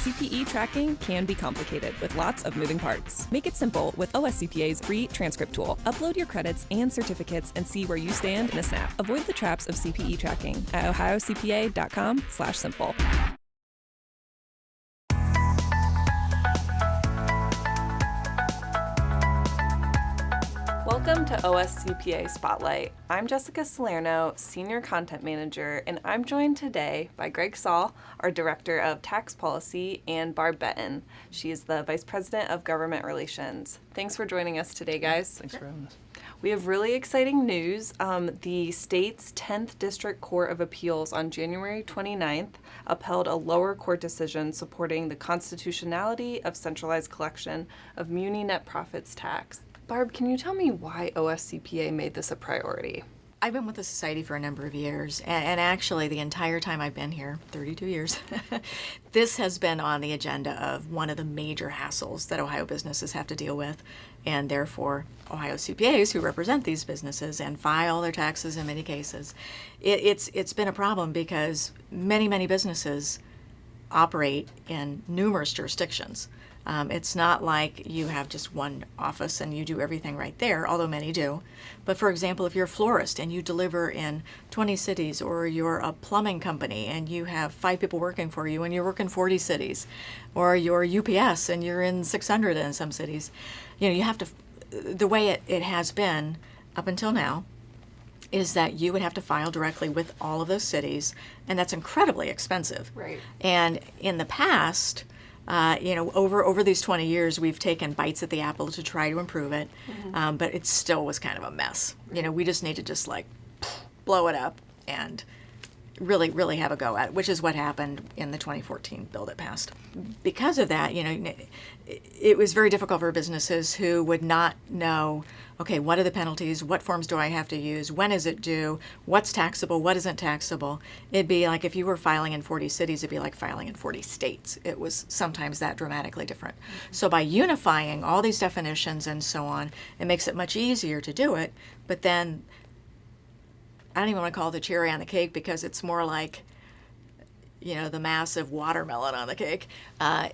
CPE tracking can be complicated with lots of moving parts. Make it simple with OSCPA's free transcript tool. Upload your credits and certificates and see where you stand in a snap. Avoid the traps of CPE tracking at ohiocpa.com/simple. Welcome to OSCPA Spotlight. I'm Jessica Salerno, Senior Content Manager, and I'm joined today by Greg Saul, our Director of Tax Policy, and Barb Benton. She is the Vice President of Government Relations. Thanks for joining us today, guys. Thanks for having us. We have really exciting news. The state's 10th District Court of Appeals on January 29th upheld a lower court decision supporting the constitutionality of centralized collection of muni net profits tax. Barb, can you tell me why OSCPA made this a priority? I've been with the Society for a number of years, and actually the entire time I've been here, 32 years, this has been on the agenda of one of the major hassles that Ohio businesses have to deal with, and therefore Ohio CPAs who represent these businesses and file their taxes in many cases. It's been a problem because many businesses operate in numerous jurisdictions. It's not like you have just one office and you do everything right there, although many do. But for example, if you're a florist and you deliver in 20 cities, or you're a plumbing company and you have 5 people working for you and you work in 40 cities, or you're UPS and you're in 600 in some cities, you have to, the way it has been up until now, is that you would have to file directly with all of those cities, and that's incredibly expensive. Right. And in the past, over these 20 years, we've taken bites at the apple to try to improve it, but it still was kind of a mess. We just need to just blow it up and really have a go at it, which is what happened in the 2014 bill that passed. Because of that, it was very difficult for businesses who would not know, okay, what are the penalties? What forms do I have to use? When is it due? What's taxable? What isn't taxable? It'd be like if you were filing in 40 cities, it'd be like filing in 40 states. It was sometimes that dramatically different. So by unifying all these definitions and so on, it makes it much easier to do it. But then I don't even want to call it the cherry on the cake, because it's more like, the massive watermelon on the cake,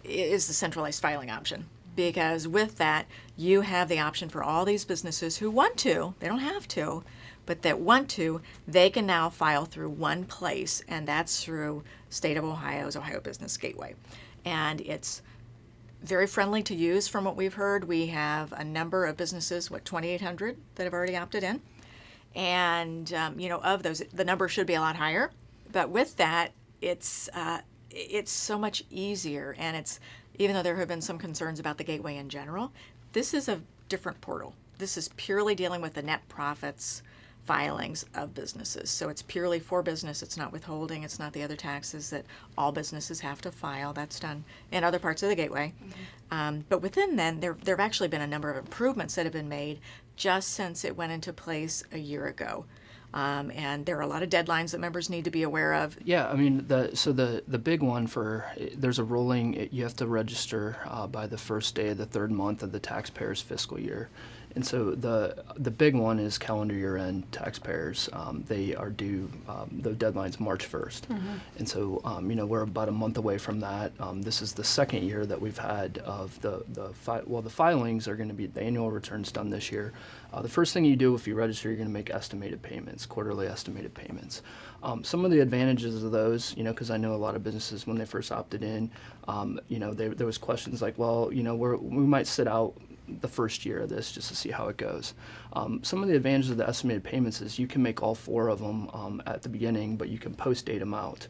is the centralized filing option. Because with that, you have the option for all these businesses who want to, they don't have to, but that want to, they can now file through one place, and that's through State of Ohio's Ohio Business Gateway. And it's very friendly to use from what we've heard. We have a number of businesses, 2,800 that have already opted in. And, of those, the number should be a lot higher. But with that, it's so much easier. And it's, even though there have been some concerns about the gateway in general, this is a different portal. This is purely dealing with the net profits filings of businesses. So it's purely for business. It's not withholding. It's not the other taxes that all businesses have to file. That's done in other parts of the gateway. But within then, there have actually been a number of improvements that have been made just since it went into place a year ago. And there are a lot of deadlines that members need to be aware of. Yeah, I mean, the big one there's a rolling, you have to register by the first day of the third month of the taxpayer's fiscal year. And so the big one is calendar year end taxpayers. They are due, the deadline's March 1st. And so, we're about a month away from that. This is the second year that we've had of the filings are going to be, the annual returns done this year. The first thing you do if you register, you're going to make estimated payments, quarterly estimated payments. Some of the advantages of those, because I know a lot of businesses when they first opted in, there was questions like, well, we might sit out the first year of this just to see how it goes. Some of the advantages of the estimated payments is you can make all 4 of them at the beginning, but you can post-date them out.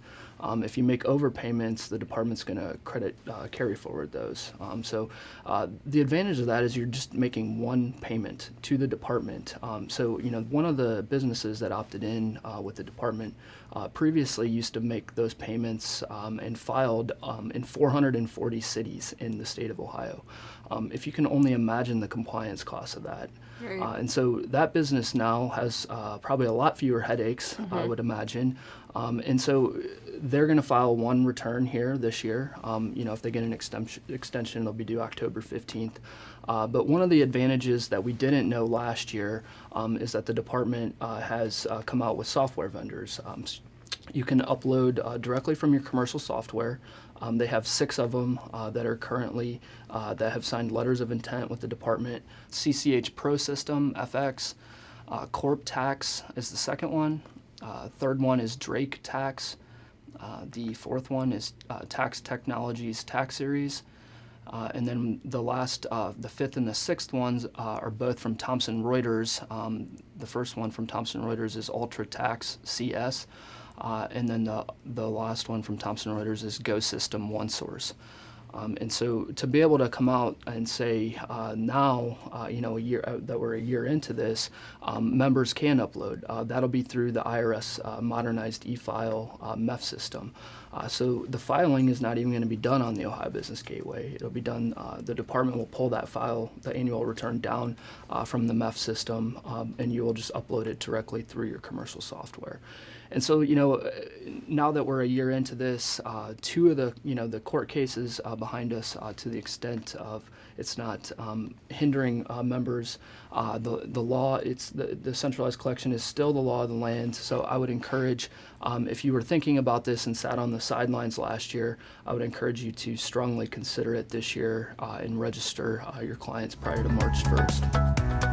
If you make overpayments, the department's going to carry forward those. So the advantage of that is you're just making one payment to the department. So one of the businesses that opted in with the department previously used to make those payments and filed in 440 cities in the state of Ohio. If you can only imagine the compliance costs of that. Right. And so that business now has probably a lot fewer headaches, I would imagine. And so they're going to file one return here this year. If they get an extension, it'll be due October 15th. But one of the advantages that we didn't know last year is that the department has come out with software vendors. You can upload directly from your commercial software. They have 6 of them that are currently that have signed letters of intent with the department. CCH Pro System, FX, Corp Tax is the second one. Third one is Drake Tax. The fourth one is Tax Technologies Tax Series. And then the last, the fifth and the sixth ones are both from Thomson Reuters. The first one from Thomson Reuters is Ultra Tax CS. And then the last one from Thomson Reuters is Go System One Source. And so to be able to come out and say now, a year that we're a year into this, members can upload. That'll be through the IRS modernized e-file MEF system. So the filing is not even going to be done on the Ohio Business Gateway. It'll be done. The department will pull that file, the annual return, down from the MEF system, and you will just upload it directly through your commercial software. And so, now that we're a year into this, 2 of the court cases behind us, to the extent of it's not hindering members, the law, it's the centralized collection is still the law of the land. So I would encourage, if you were thinking about this and sat on the sidelines last year, I would encourage you to strongly consider it this year and register your clients prior to March 1st.